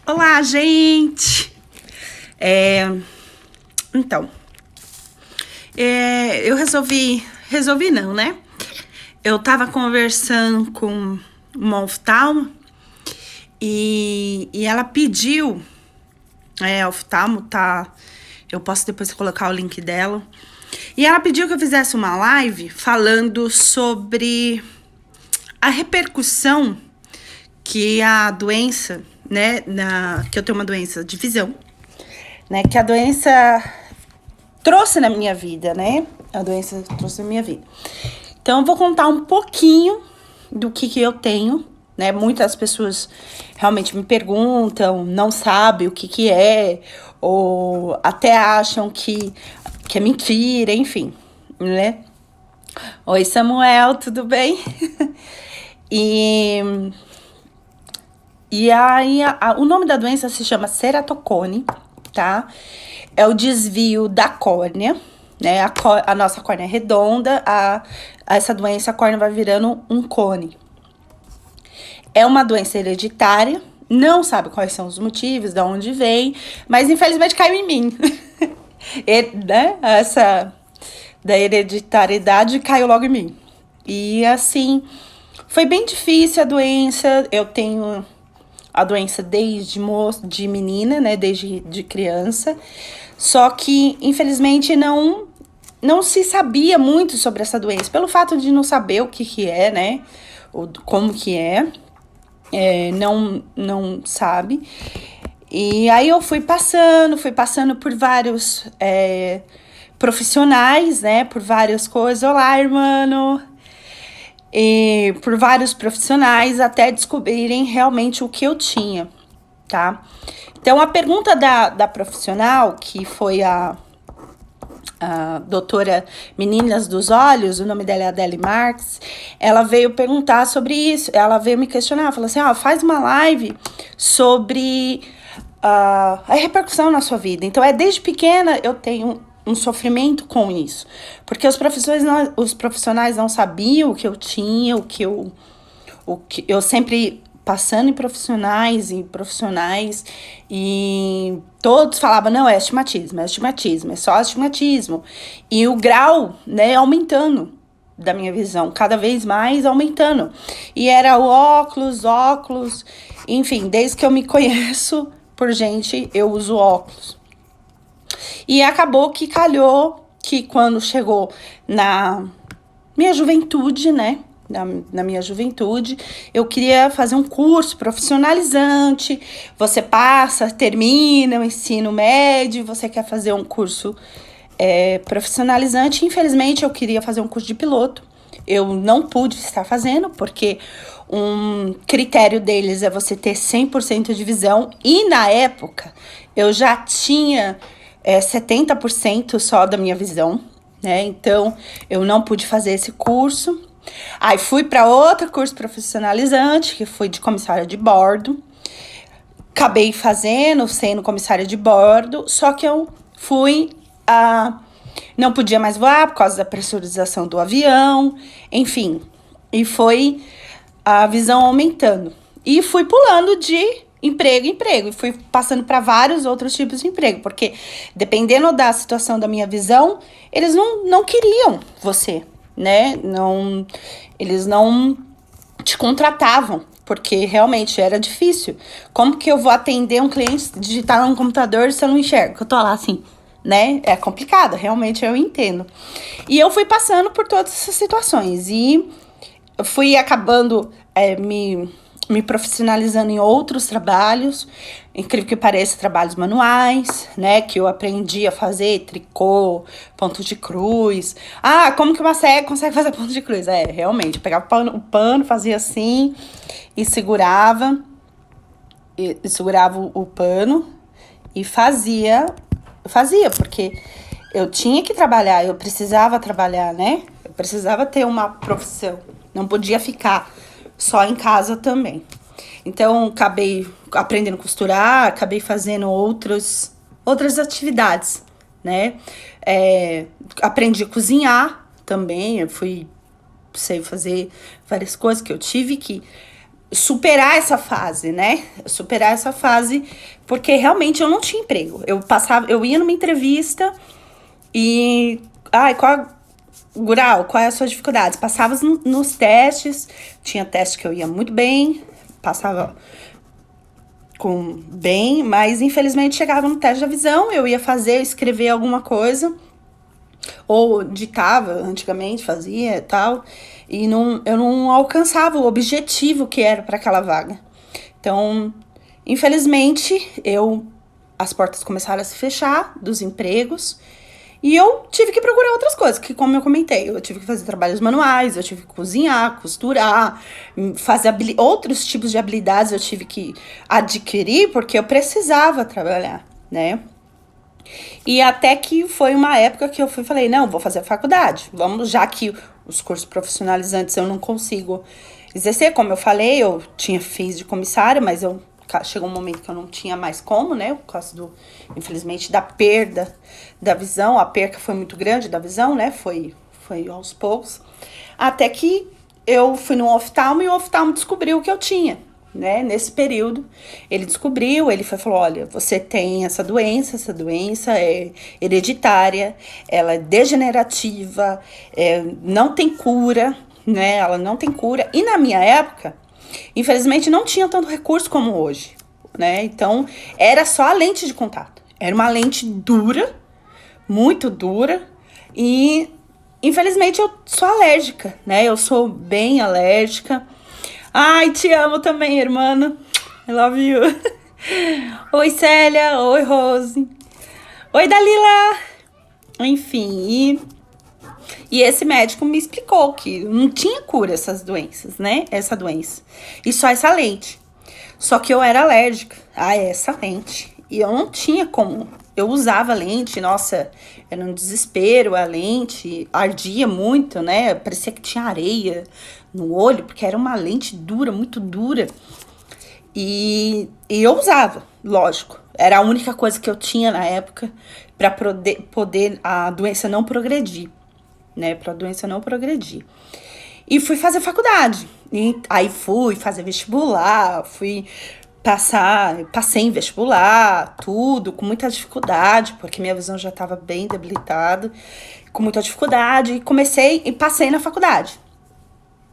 Olá, gente! Então, eu resolvi não, né? Eu tava conversando com uma oftalmo e ela pediu, a oftalmo tá, eu posso depois colocar o link dela, e ela pediu que eu fizesse uma live falando sobre a repercussão que a doença, né, que eu tenho uma doença de visão, né, que a doença trouxe na minha vida, né, a doença trouxe na minha vida. Então, eu vou contar um pouquinho do que eu tenho, né, muitas pessoas realmente me perguntam, não sabem o que é, ou até acham que é mentira, enfim, né. Oi, Samuel, tudo bem? E aí, o nome da doença se chama ceratocone, tá? É o desvio da córnea, né? A nossa córnea é redonda, essa doença, a córnea vai virando um cone. É uma doença hereditária, não sabe quais são os motivos, de onde vem, mas infelizmente caiu em mim. Né? Essa da hereditariedade caiu logo em mim. E assim, foi bem difícil a doença, eu tenho a doença de menina, né, desde de criança, só que infelizmente não se sabia muito sobre essa doença, pelo fato de não saber o que é, né, como que não sabe. E aí eu fui passando por vários profissionais, né, por várias coisas. Olá, irmão! E por vários profissionais até descobrirem realmente o que eu tinha, tá? Então, a pergunta da profissional, que foi a doutora Meninas dos Olhos, o nome dela é Adele Marques, ela veio perguntar sobre isso, ela veio me questionar, falou assim, faz uma live sobre a repercussão na sua vida. Então, desde pequena eu tenho um sofrimento com isso, porque os profissionais não sabiam o que eu tinha, o que eu sempre passando em profissionais e todos falavam, não, é astigmatismo, é só astigmatismo. E o grau, né, aumentando da minha visão, cada vez mais aumentando. E era o óculos, enfim, desde que eu me conheço por gente, eu uso óculos. E acabou que calhou que quando chegou na minha juventude, né? Na minha juventude, eu queria fazer um curso profissionalizante. Você passa, termina o ensino médio, você quer fazer um curso profissionalizante. Infelizmente, eu queria fazer um curso de piloto. Eu não pude estar fazendo, porque um critério deles é você ter 100% de visão. E na época, eu já tinha 70% só da minha visão, né? Então, eu não pude fazer esse curso. Aí, fui para outro curso profissionalizante, que foi de comissária de bordo. Acabei sendo comissária de bordo, só que eu fui não podia mais voar por causa da pressurização do avião, enfim. E foi a visão aumentando. E fui pulando de emprego em emprego. E fui passando para vários outros tipos de emprego. Porque, dependendo da situação da minha visão, eles não queriam você, né? Eles não te contratavam. Porque realmente era difícil. Como que eu vou atender um cliente, digitar no computador se eu não enxergo? Eu tô lá assim, né? É complicado, realmente eu entendo. E eu fui passando por todas essas situações. E eu fui acabando me profissionalizando em outros trabalhos, incrível que pareça, trabalhos manuais, né, que eu aprendi a fazer, tricô, ponto de cruz. Como que uma cega consegue fazer ponto de cruz? Realmente, eu pegava o pano, fazia assim, e segurava o pano, e fazia, porque eu tinha que trabalhar, eu precisava trabalhar, né, eu precisava ter uma profissão, não podia ficar só em casa também. Então, acabei aprendendo a costurar, acabei fazendo outras atividades, né? Aprendi a cozinhar também, sei fazer várias coisas que eu tive que superar essa fase, né? Superar essa fase, porque realmente eu não tinha emprego. Eu ia numa entrevista e... Ai, Gural, qual é as suas dificuldades? Passava nos testes, tinha teste que eu ia muito bem, passava com bem, mas infelizmente chegava no teste da visão, eu ia fazer, escrever alguma coisa, ou ditava, antigamente fazia e tal, e eu não alcançava o objetivo que era para aquela vaga. Então, infelizmente, as portas começaram a se fechar dos empregos, e eu tive que procurar outras coisas, que como eu comentei, eu tive que fazer trabalhos manuais, eu tive que cozinhar, costurar, fazer outros tipos de habilidades eu tive que adquirir, porque eu precisava trabalhar, né? E até que foi uma época que eu falei, não, vou fazer a faculdade, já que os cursos profissionalizantes eu não consigo exercer, como eu falei, fiz de comissária, mas chegou um momento que eu não tinha mais como, né, por causa infelizmente, da perda da visão, a perca foi muito grande da visão, né, foi aos poucos, até que eu fui no oftalmo e o oftalmo descobriu o que eu tinha, né, nesse período, ele descobriu, ele falou, olha, você tem essa doença é hereditária, ela é degenerativa, não tem cura, né, ela não tem cura, e na minha época, infelizmente, não tinha tanto recurso como hoje, né? Então, era só a lente de contato. Era uma lente dura, muito dura, e infelizmente eu sou alérgica, né? Eu sou bem alérgica. Ai, te amo também, irmã. I love you. Oi, Célia. Oi, Rose. Oi, Dalila. Enfim, e esse médico me explicou que não tinha cura essas doenças, né? Essa doença. E só essa lente. Só que eu era alérgica a essa lente. E eu não tinha como. Eu usava lente, nossa, era um desespero. A lente ardia muito, né? Parecia que tinha areia no olho, porque era uma lente dura, muito dura. E eu usava, lógico. Era a única coisa que eu tinha na época para poder a doença não progredir, né? Para a doença não progredir. E fui fazer faculdade. E aí fui fazer vestibular, passei em vestibular, tudo, com muita dificuldade, porque minha visão já estava bem debilitada, com muita dificuldade, e passei na faculdade,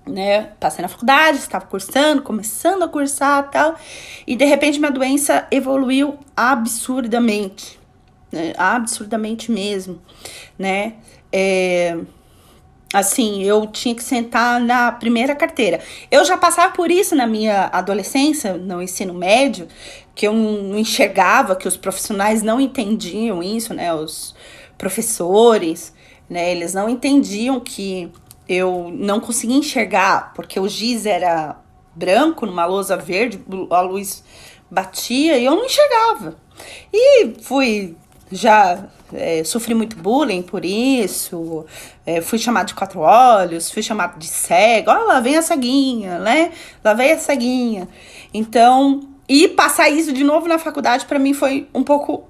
né? Passei na faculdade, estava cursando, começando a cursar e tal, e de repente minha doença evoluiu absurdamente, né? Absurdamente mesmo, né? Assim, eu tinha que sentar na primeira carteira. Eu já passava por isso na minha adolescência, no ensino médio, que eu não enxergava, que os profissionais não entendiam isso, né? Os professores, né? Eles não entendiam que eu não conseguia enxergar, porque o giz era branco numa lousa verde, a luz batia e eu não enxergava. E sofri muito bullying por isso, fui chamada de 4 olhos, fui chamada de cego, lá vem a ceguinha, né? Lá vem a ceguinha. Então, e passar isso de novo na faculdade para mim foi um pouco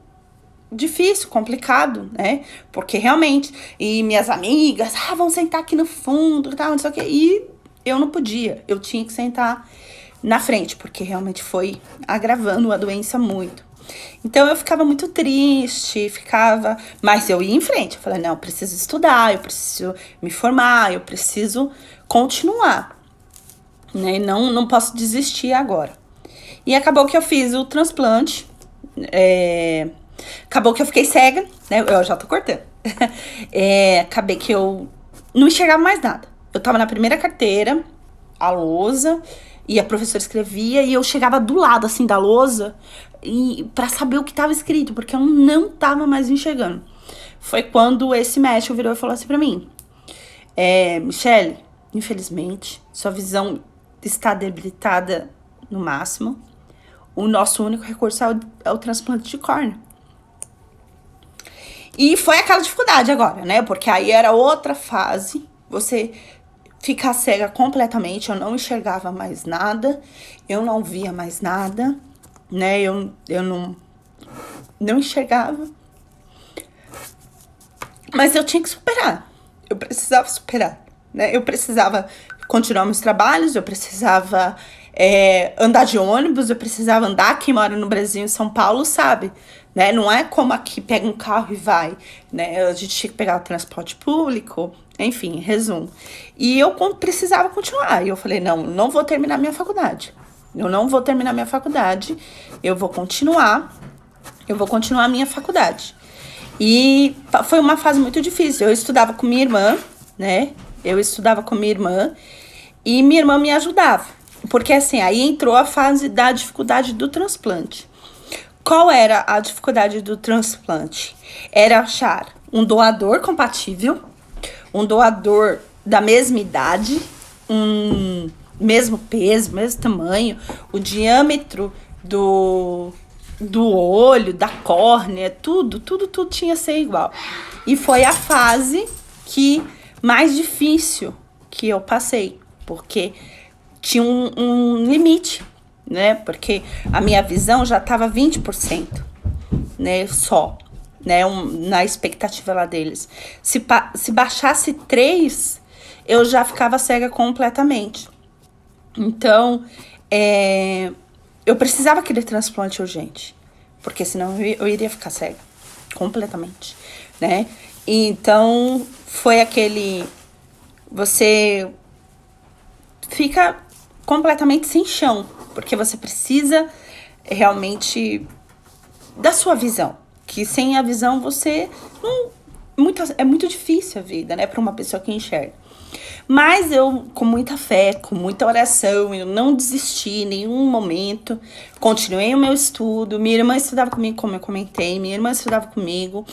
difícil, complicado, né? Porque realmente, e minhas amigas, vamos sentar aqui no fundo e tal, não sei o quê. E eu não podia, eu tinha que sentar na frente, porque realmente foi agravando a doença muito. Então eu ficava muito triste, mas eu ia em frente. Eu falei, não, eu preciso estudar, eu preciso me formar, eu preciso continuar, né? Não posso desistir agora. E acabou que eu fiz o transplante, acabou que eu fiquei cega, né? Eu já tô cortando. Acabei que eu não enxergava mais nada. Eu tava na primeira carteira, a lousa, e a professora escrevia, e eu chegava do lado, assim, da lousa, pra saber o que tava escrito, porque eu não tava mais enxergando. Foi quando esse médico virou e falou assim pra mim, Michele, infelizmente, sua visão está debilitada no máximo, o nosso único recurso é o transplante de córnea. E foi aquela dificuldade agora, né, porque aí era outra fase, você ficar cega completamente, eu não enxergava mais nada, eu não via mais nada, né, eu não enxergava, mas eu tinha que superar, eu precisava superar, né, eu precisava continuar meus trabalhos, eu precisava andar de ônibus, eu precisava andar. Quem mora no Brasil, em São Paulo, sabe, né? Não é como aqui, pega um carro e vai, né? A gente tinha que pegar o transporte público, enfim, resumo. E eu precisava continuar. E eu falei, não vou terminar minha faculdade. Eu não vou terminar minha faculdade, eu vou continuar a minha faculdade. E foi uma fase muito difícil. Eu estudava com minha irmã, né? E minha irmã me ajudava. Porque assim, aí entrou a fase da dificuldade do transplante. Qual era a dificuldade do transplante? Era achar um doador compatível, um doador da mesma idade, um mesmo peso, mesmo tamanho, o diâmetro do olho, da córnea, tudo tinha que ser igual. E foi a fase mais difícil que eu passei, porque tinha um limite, né? Porque a minha visão já estava 20%, né? Só, né? Na expectativa lá deles. Se baixasse 3, eu já ficava cega completamente. Então, eu precisava aquele transplante urgente, porque senão eu iria ficar cega completamente, né? Então, foi aquele... Você fica completamente sem chão, porque você precisa realmente da sua visão, que sem a visão você não... é muito difícil a vida, né, para uma pessoa que enxerga. Mas eu, com muita fé, com muita oração, eu não desisti em nenhum momento, continuei o meu estudo. Minha irmã estudava comigo, como eu comentei, minha irmã estudava comigo.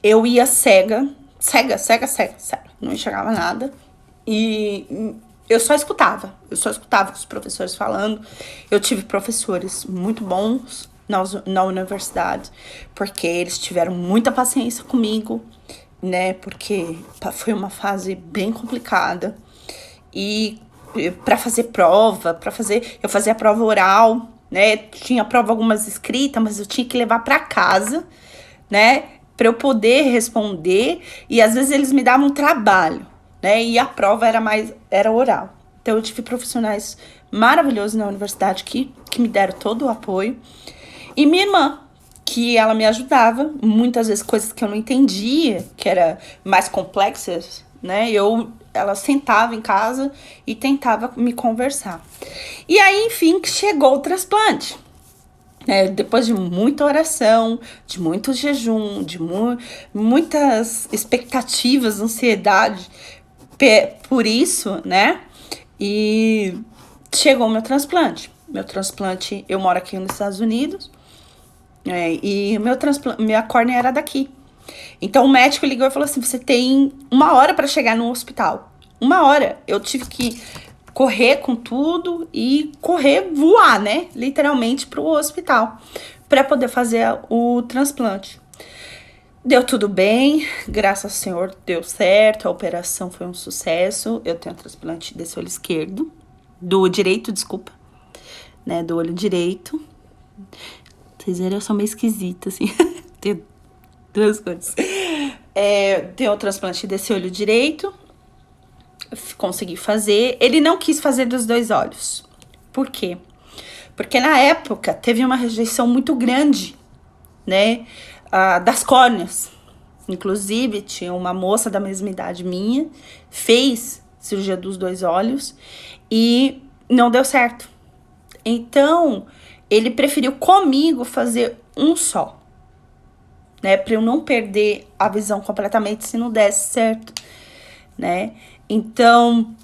Eu ia cega, não enxergava nada. E eu só escutava os professores falando. Eu tive professores muito bons na universidade, porque eles tiveram muita paciência comigo, né? Porque foi uma fase bem complicada. E para fazer prova, eu fazia prova oral, né? Tinha prova algumas escritas, mas eu tinha que levar para casa, né? Para eu poder responder. E às vezes eles me davam trabalho, né? E a prova era oral. Então eu tive profissionais maravilhosos na universidade que me deram todo o apoio. E minha irmã, que ela me ajudava, muitas vezes coisas que eu não entendia, que eram mais complexas, né? Ela sentava em casa e tentava me conversar. E aí, enfim, chegou o transplante. Depois de muita oração, de muito jejum, de muitas expectativas, ansiedade por isso, né? E chegou o meu transplante. Eu moro aqui nos Estados Unidos. E minha córnea era daqui. Então o médico ligou e falou assim: você tem 1 hora para chegar no hospital. 1 hora. Eu tive que correr com tudo e voar, né? Literalmente pro hospital, para poder fazer o transplante. Deu tudo bem, graças ao Senhor, deu certo. A operação foi um sucesso. Eu tenho transplante desse olho esquerdo, do direito, desculpa, né? Do olho direito. Vocês viram, eu sou meio esquisita, assim. Tenho 2 coisas. Tenho o transplante desse olho direito. Consegui fazer. Ele não quis fazer dos 2 olhos. Por quê? Porque na época teve uma rejeição muito grande, né? Das córneas. Inclusive, tinha uma moça da mesma idade minha, fez cirurgia dos 2 olhos e não deu certo. Então, ele preferiu comigo fazer um só, né? Pra eu não perder a visão completamente se não desse certo, né? Então,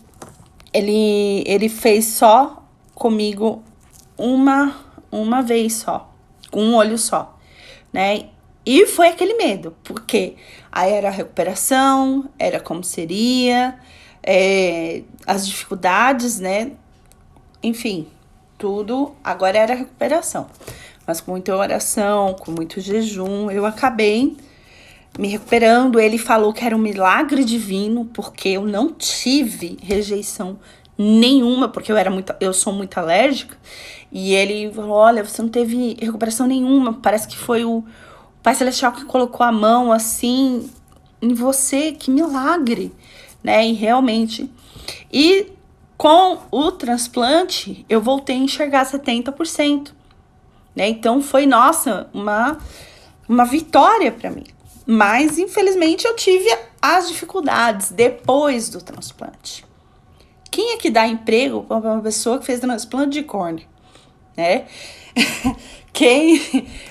ele fez só comigo uma vez só, com um olho só, né? E foi aquele medo, porque aí era a recuperação, era como seria, as dificuldades, né? Enfim, tudo, agora era a recuperação. Mas com muita oração, com muito jejum, eu acabei me recuperando. Ele falou que era um milagre divino, porque eu não tive rejeição nenhuma, porque eu sou muito alérgica. E ele falou: olha, você não teve recuperação nenhuma, parece que foi o Pai Celestial que colocou a mão assim em você, que milagre, né? E realmente. E Com o transplante, eu voltei a enxergar 70%, né? Então foi, nossa, uma vitória para mim. Mas, infelizmente, eu tive as dificuldades depois do transplante. Quem é que dá emprego para uma pessoa que fez transplante de córnea, né? Quem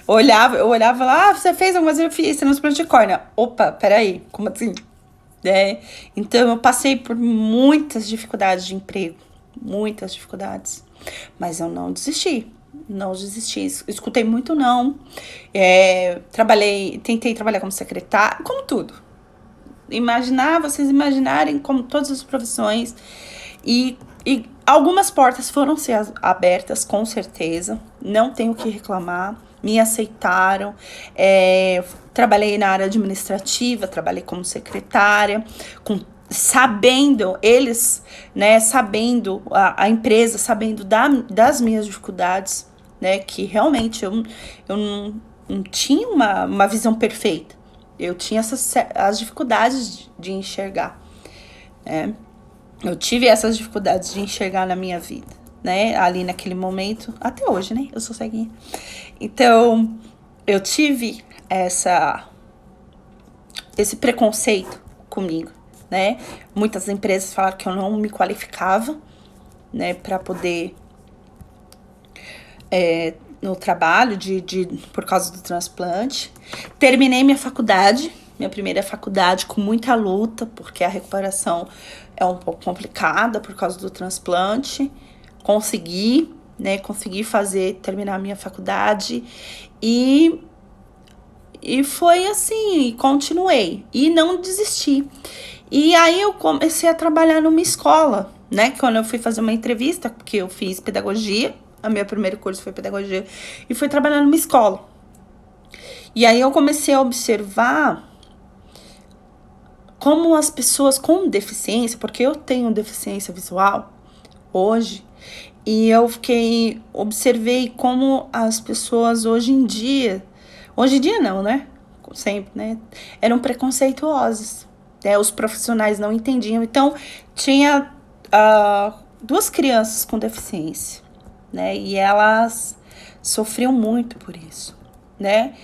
eu olhava lá, você fez alguma coisa, eu fiz transplante de córnea. Opa, peraí, como assim? Então, eu passei por muitas dificuldades de emprego, muitas dificuldades, mas eu não desisti. Não desisti, escutei muito não, tentei trabalhar como secretária, como tudo. Vocês imaginarem como todas as profissões, e algumas portas foram ser abertas, com certeza, não tenho o que reclamar, me aceitaram, trabalhei na área administrativa, trabalhei como secretária, sabendo, eles, né, sabendo, a empresa sabendo das minhas dificuldades, né, que realmente eu não tinha uma visão perfeita, eu tinha as dificuldades de enxergar, né, eu tive essas dificuldades de enxergar na minha vida, né, ali naquele momento, até hoje, né, eu sou ceguinha, então eu tive esse preconceito comigo, né? Muitas empresas falaram que eu não me qualificava, né, para poder no trabalho por causa do transplante. Terminei minha primeira faculdade, com muita luta, porque a recuperação é um pouco complicada por causa do transplante. Consegui terminar a minha faculdade e foi assim, continuei e não desisti. E aí eu comecei a trabalhar numa escola, né? Quando eu fui fazer uma entrevista, porque eu fiz pedagogia, o meu primeiro curso foi pedagogia, e fui trabalhar numa escola. E aí eu comecei a observar como as pessoas com deficiência, porque eu tenho deficiência visual hoje, e eu observei como as pessoas hoje em dia não, né? Sempre, né? Eram preconceituosas. Os profissionais não entendiam. Então, tinha 2 crianças com deficiência, né? E elas sofriam muito por isso, né?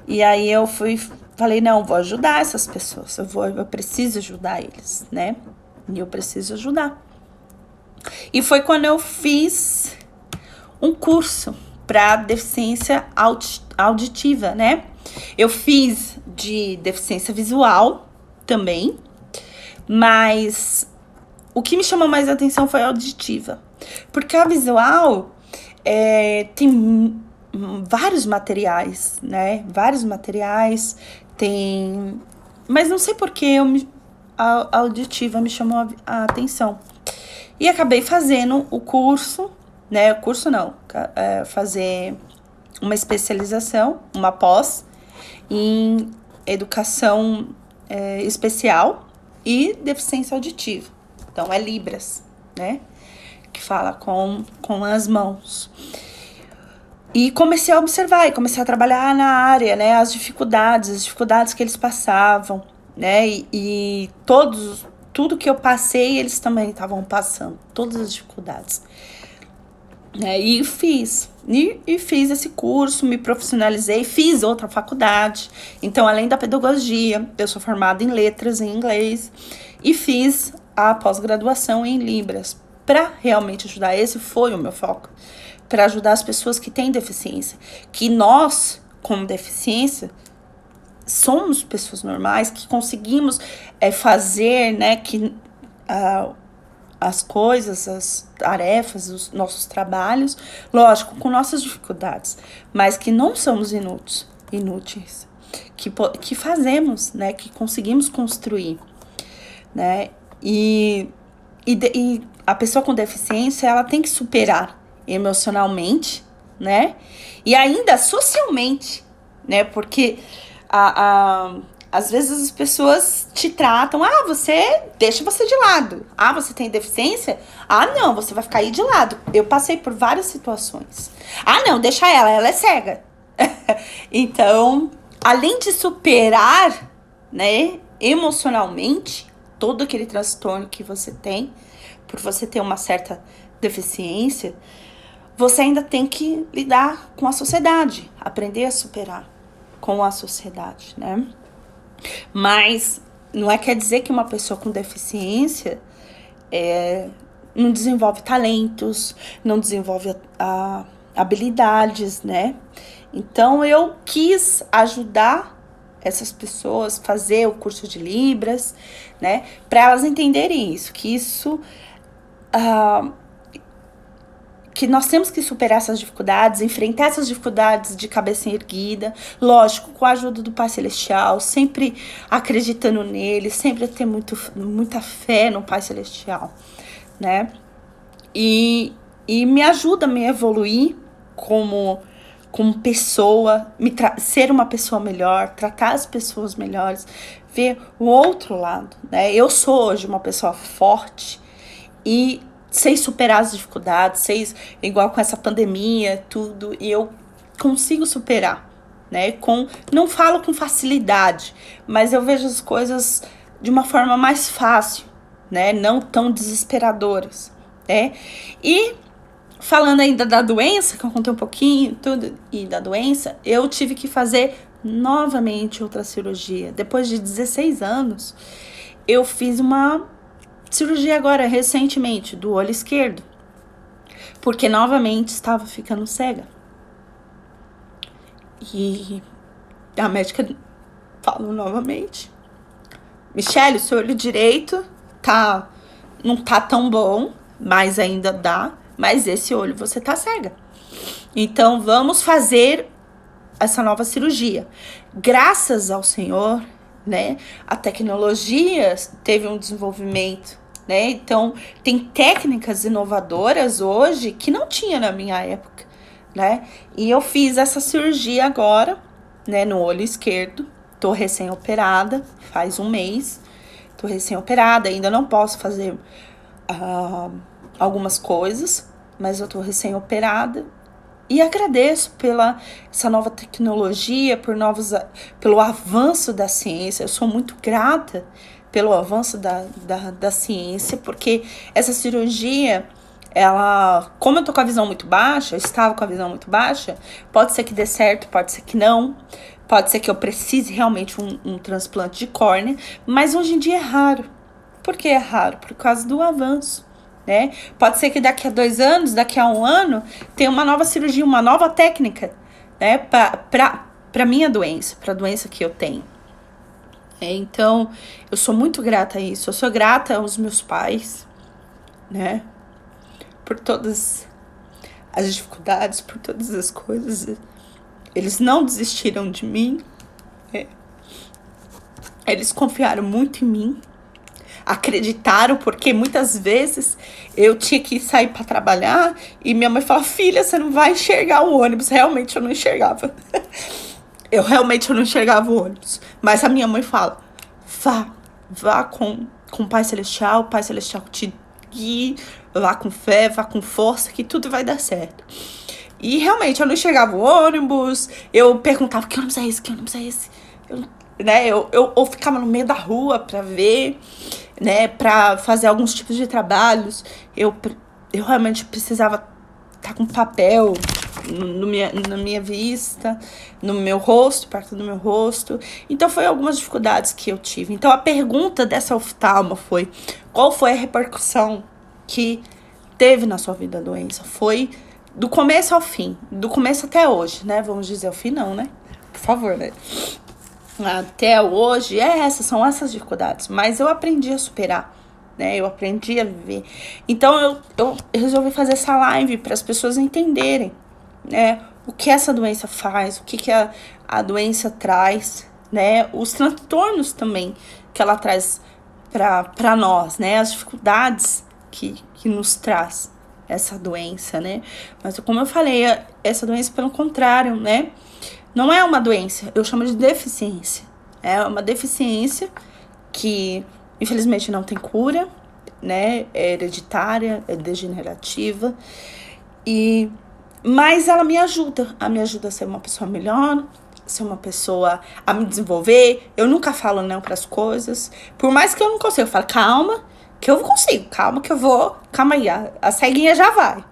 E aí eu falei, não, vou ajudar essas pessoas. Eu preciso ajudar eles, né? E eu preciso ajudar. E foi quando eu fiz um curso para deficiência auditiva, né? Eu fiz de deficiência visual também, mas o que me chamou mais a atenção foi a auditiva, porque a visual tem vários materiais, né? Vários materiais, mas não sei por que a auditiva me chamou a atenção. E acabei fazendo o curso, né? Fazer uma especialização, uma pós em educação especial e deficiência auditiva. Então, é Libras, né? Que fala com as mãos. E comecei a observar e comecei a trabalhar na área, né? As dificuldades que eles passavam, né? E tudo que eu passei, eles também estavam passando. Todas as dificuldades. E fiz esse curso, me profissionalizei, fiz outra faculdade. Então, além da pedagogia, eu sou formada em letras, em inglês, e fiz a pós-graduação em Libras, para realmente ajudar. Esse foi o meu foco, para ajudar as pessoas que têm deficiência, que nós, com deficiência, somos pessoas normais, que conseguimos fazer, né, as coisas, as tarefas, os nossos trabalhos, lógico, com nossas dificuldades, mas que não somos inúteis, que fazemos, né, que conseguimos construir, né, e a pessoa com deficiência, ela tem que superar emocionalmente, né, e ainda socialmente, né, porque às vezes as pessoas te tratam, deixa você de lado. Você tem deficiência? Não, você vai ficar aí de lado. Eu passei por várias situações. Não, deixa ela é cega. Então, além de superar, né, emocionalmente, todo aquele transtorno que você tem, por você ter uma certa deficiência, você ainda tem que lidar com a sociedade, aprender a superar com a sociedade, né? Mas não quer dizer que uma pessoa com deficiência não desenvolve talentos, não desenvolve habilidades, né? Então eu quis ajudar essas pessoas, fazer o curso de Libras, né? Para elas entenderem isso, que nós temos que superar essas dificuldades, enfrentar essas dificuldades de cabeça erguida, lógico, com a ajuda do Pai Celestial, sempre acreditando nele, sempre ter muita fé no Pai Celestial, né? E me ajuda a me evoluir como pessoa, ser uma pessoa melhor, tratar as pessoas melhores, ver o outro lado, né? Eu sou hoje uma pessoa forte e sei superar as dificuldades, igual com essa pandemia, tudo, e eu consigo superar, né? Não falo com facilidade, mas eu vejo as coisas de uma forma mais fácil, né? Não tão desesperadoras, né? E falando ainda da doença, que eu contei um pouquinho, tudo, e da doença, eu tive que fazer novamente outra cirurgia. Depois de 16 anos, eu fiz uma cirurgia agora, recentemente, do olho esquerdo. Porque novamente estava ficando cega. E a médica falou novamente: Michele, o seu olho direito não tá tão bom, mas ainda dá. Mas esse olho você tá cega. Então vamos fazer essa nova cirurgia. Graças ao Senhor, né? A tecnologia teve um desenvolvimento, né? Então tem técnicas inovadoras hoje que não tinha na minha época, né? E eu fiz essa cirurgia agora, né? No olho esquerdo. Tô recém-operada, faz um mês. Tô recém-operada, ainda não posso fazer algumas coisas, mas eu tô recém-operada e agradeço pela essa nova tecnologia, pelo avanço da ciência. Eu sou muito grata pelo avanço da ciência, porque essa cirurgia, como eu tô com a visão muito baixa, eu estava com a visão muito baixa, pode ser que dê certo, pode ser que não, pode ser que eu precise realmente um transplante de córnea, mas hoje em dia é raro. Por que é raro? Por causa do avanço, né? Pode ser que daqui a 2 anos, daqui a 1 ano, tenha uma nova cirurgia, uma nova técnica, né? Para minha doença, para a doença que eu tenho. Então, eu sou muito grata a isso. Eu sou grata aos meus pais, né? Por todas as dificuldades, por todas as coisas. Eles não desistiram de mim. Eles confiaram muito em mim. Acreditaram, porque muitas vezes eu tinha que sair para trabalhar e minha mãe falava: filha, você não vai enxergar o ônibus. Realmente eu não enxergava. Eu não enxergava o ônibus. Mas a minha mãe fala: vá com o Pai Celestial te guie, vá com fé, vá com força, que tudo vai dar certo. E realmente eu não enxergava o ônibus, eu perguntava: que ônibus é esse? Que ônibus é esse? Eu ficava no meio da rua pra ver, né, pra fazer alguns tipos trabalhos. Eu realmente precisava estar com papel na minha vista, no meu rosto, perto do meu rosto. Então, foi algumas dificuldades que eu tive. Então, a pergunta dessa oftalma foi: qual foi a repercussão que teve na sua vida a doença? Foi do começo ao fim, do começo até hoje, né? Vamos dizer o fim não, né? Por favor, né? Até hoje, são essas dificuldades. Mas eu aprendi a superar, né? Eu aprendi a viver. Então, eu resolvi fazer essa live para as pessoas entenderem, né? O que essa doença faz, o que a doença traz, né? Os transtornos também que ela traz para nós, né? As dificuldades que nos traz essa doença, né? Mas como eu falei, essa doença, pelo contrário, né? Não é uma doença, eu chamo de deficiência. É uma deficiência que, infelizmente, não tem cura, né? É hereditária, é degenerativa. Mas ela me ajuda a ser uma pessoa melhor, ser uma pessoa a me desenvolver. Eu nunca falo não para as coisas. Por mais que eu não consiga, eu falo: calma, que eu consigo, calma que eu vou, calma aí, a ceguinha já vai,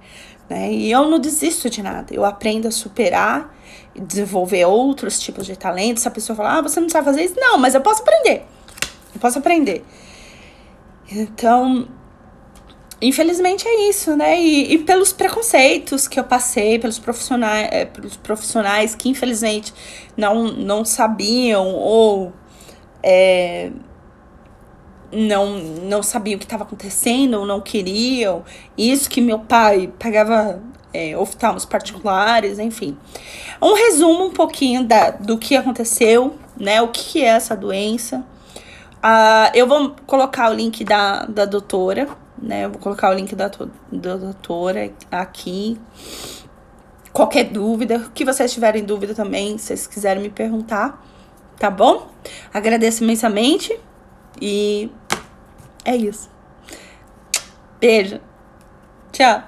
né? E eu não desisto de nada, eu aprendo a superar, desenvolver outros tipos de talentos. Se a pessoa falar, você não sabe fazer isso, não, mas eu posso aprender. Então, infelizmente é isso, né? E pelos preconceitos que eu passei, pelos profissionais que infelizmente não sabiam ou não sabiam o que estava acontecendo, ou não queriam. Isso que meu pai pagava oftalmos particulares, enfim. Um resumo um pouquinho do que aconteceu, né? O que é essa doença. Eu vou colocar o link da doutora, né? Eu vou colocar o link da doutora aqui. Qualquer dúvida, que vocês tiverem dúvida também, se vocês quiserem me perguntar, tá bom? Agradeço imensamente e é isso. Beijo. Tchau.